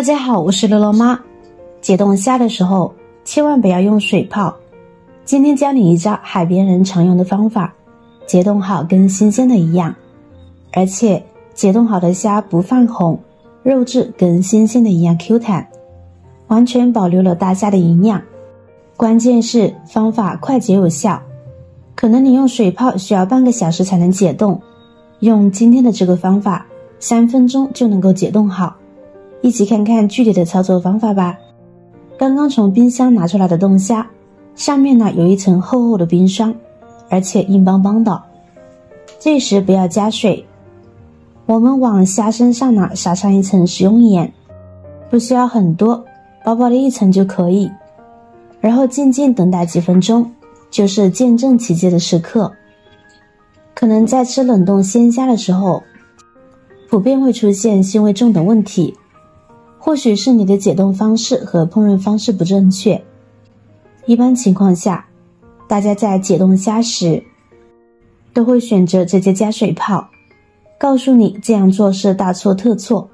大家好，我是乐乐妈。解冻虾的时候千万不要用水泡。今天教你一招海边人常用的方法，解冻好跟新鲜的一样，而且解冻好的虾不泛红，肉质跟新鲜的一样 Q 弹，完全保留了大虾的营养。关键是方法快捷有效，可能你用水泡需要半个小时才能解冻，用今天的这个方法3分钟就能够解冻好。一起看看具体的操作方法吧。刚刚从冰箱拿出来的冻虾，上面呢有一层厚厚的冰霜，而且硬邦邦的。这时不要加水，我们往虾身上呢撒上一层食用盐，不需要很多，薄薄的一层就可以。然后静静等待几分钟，就是见证奇迹的时刻。可能在吃冷冻鲜虾的时候，普遍会出现腥味重等问题，或许是你的解冻方式和烹饪方式不正确。一般情况下，大家在解冻虾时都会选择直接加水泡，告诉你这样做是大错特错。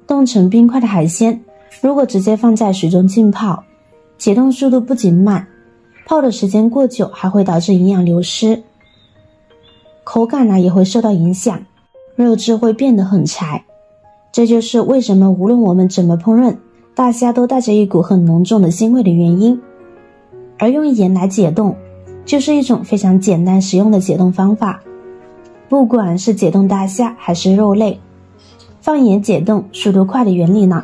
冻成冰块的海鲜，如果直接放在水中浸泡，解冻速度不仅慢，泡的时间过久还会导致营养流失，口感呢也会受到影响，肉质会变得很柴。这就是为什么无论我们怎么烹饪，大虾都带着一股很浓重的腥味的原因。而用盐来解冻，就是一种非常简单实用的解冻方法。不管是解冻大虾还是肉类，放盐解冻速度快的原理呢，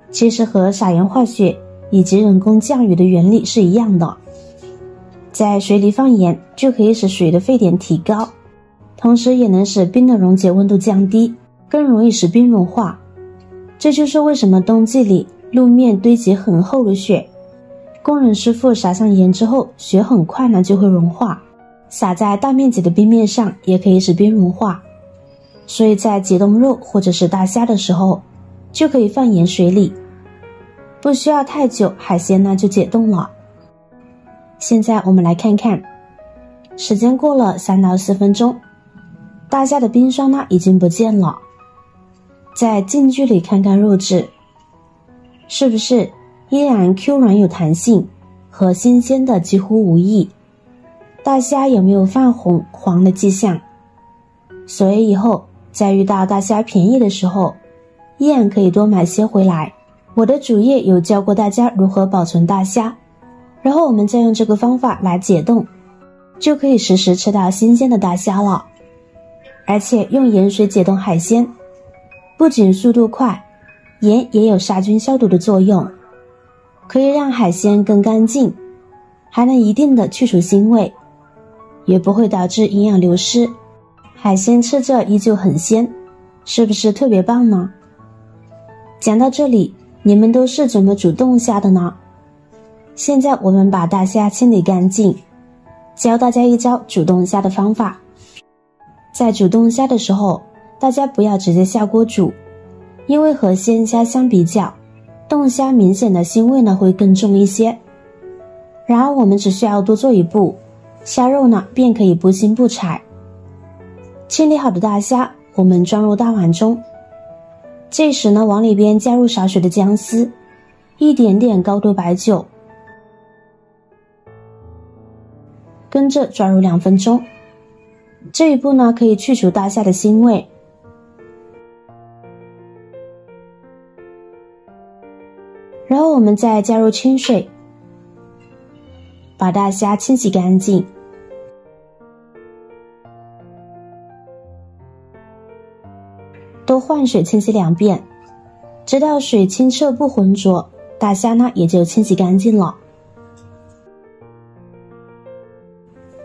其实和撒盐化学以及人工降雨的原理是一样的。在水里放盐就可以使水的沸点提高，同时也能使冰的溶解温度降低，更容易使冰融化。这就是为什么冬季里路面堆积很厚的雪，工人师傅撒上盐之后，雪很快呢就会融化，撒在大面积的冰面上也可以使冰融化。所以在解冻肉或者是大虾的时候，就可以放盐水里，不需要太久，海鲜呢就解冻了。现在我们来看看，时间过了3到4分钟，大虾的冰霜呢已经不见了。在近距离看看肉质，是不是依然 Q 软有弹性，和新鲜的几乎无异。大虾有没有泛红黄的迹象？所以以后在遇到大虾便宜的时候，依然可以多买些回来。我的主页有教过大家如何保存大虾，然后我们再用这个方法来解冻，就可以时时吃到新鲜的大虾了。而且用盐水解冻海鲜，不仅速度快，盐也有杀菌消毒的作用，可以让海鲜更干净，还能一定的去除腥味，也不会导致营养流失，海鲜吃着依旧很鲜，是不是特别棒呢？讲到这里，你们都是怎么煮冻虾的呢？现在我们把大虾清理干净，教大家一招煮冻虾的方法。在煮冻虾的时候，大家不要直接下锅煮，因为和鲜虾相比较，冻虾明显的腥味呢会更重一些。然而我们只需要多做一步，虾肉呢便可以不腥不柴。清理好的大虾我们装入大碗中，这时呢往里边加入少许的姜丝，一点点高度白酒，跟着抓入2分钟。这一步呢可以去除大虾的腥味。然后我们再加入清水，把大虾清洗干净。多换水清洗2遍，直到水清澈不浑浊，大虾呢也就清洗干净了。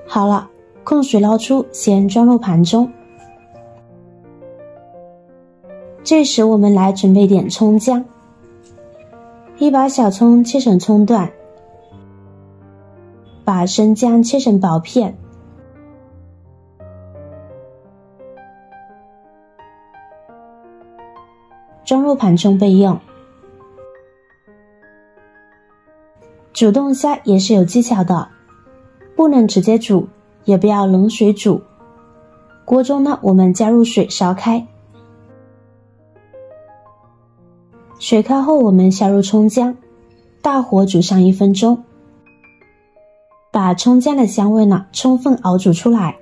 好了，控水捞出，先装入盘中。这时我们来准备点葱姜，一把小葱切成葱段，把生姜切成薄片，装入盘中备用。煮冻虾也是有技巧的，不能直接煮，也不要冷水煮。锅中呢，我们加入水烧开，水开后，我们下入葱姜，大火煮上1分钟，把葱姜的香味呢充分熬煮出来。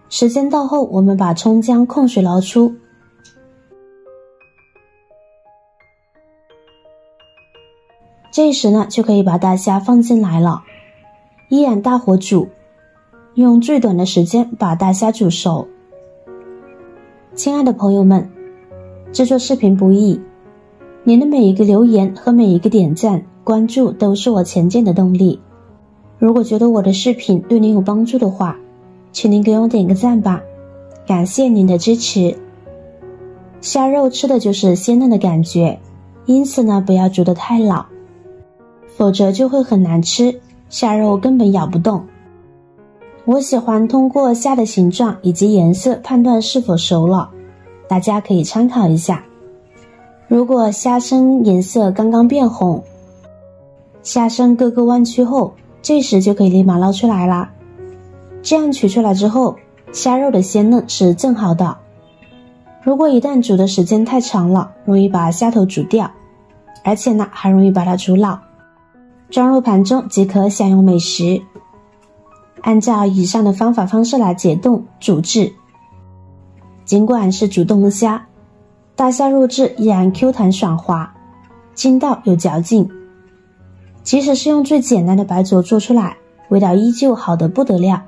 时间到后，我们把葱姜控水捞出，这时呢就可以把大虾放进来了，依然大火煮，用最短的时间把大虾煮熟。亲爱的朋友们，制作视频不易，您的每一个留言和每一个点赞、关注都是我前进的动力。如果觉得我的视频对您有帮助的话，请您给我点个赞吧，感谢您的支持。虾肉吃的就是鲜嫩的感觉，因此呢不要煮得太老，否则就会很难吃，虾肉根本咬不动。我喜欢通过虾的形状以及颜色判断是否熟了，大家可以参考一下。如果虾身颜色刚刚变红，虾身各个弯曲后，这时就可以立马捞出来啦。这样取出来之后，虾肉的鲜嫩是正好的。如果一旦煮的时间太长了，容易把虾头煮掉，而且呢还容易把它煮老。装入盘中即可享用美食。按照以上的方式来解冻煮制，尽管是煮冻虾，大虾入制依然 Q 弹爽滑，筋道有嚼劲。即使是用最简单的白灼做出来，味道依旧好得不得了，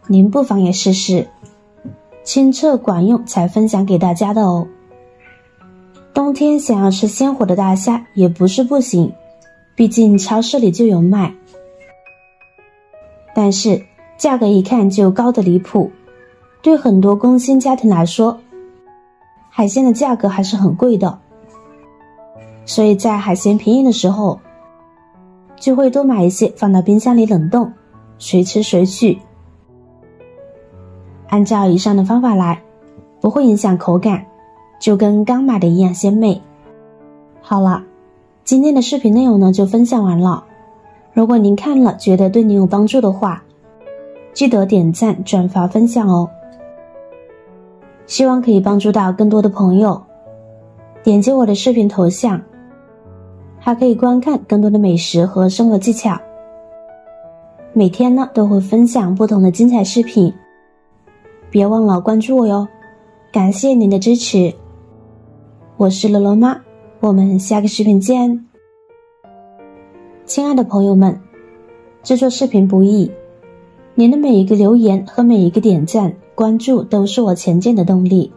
您不妨也试试。清澈管用才分享给大家的哦。冬天想要吃鲜活的大虾也不是不行，毕竟超市里就有卖，但是价格一看就高得离谱，对很多工薪家庭来说，海鲜的价格还是很贵的，所以在海鲜便宜的时候，就会多买一些放到冰箱里冷冻，随吃随取。按照以上的方法来，不会影响口感，就跟刚买的一样鲜美。好了，今天的视频内容呢就分享完了。如果您看了觉得对您有帮助的话，记得点赞、转发、分享哦。希望可以帮助到更多的朋友。点击我的视频头像，还可以观看更多的美食和生活技巧。每天呢都会分享不同的精彩视频，别忘了关注我哟。感谢您的支持，我是乐乐妈，我们下个视频见。亲爱的朋友们，制作视频不易，您的每一个留言和每一个点赞、关注都是我前进的动力。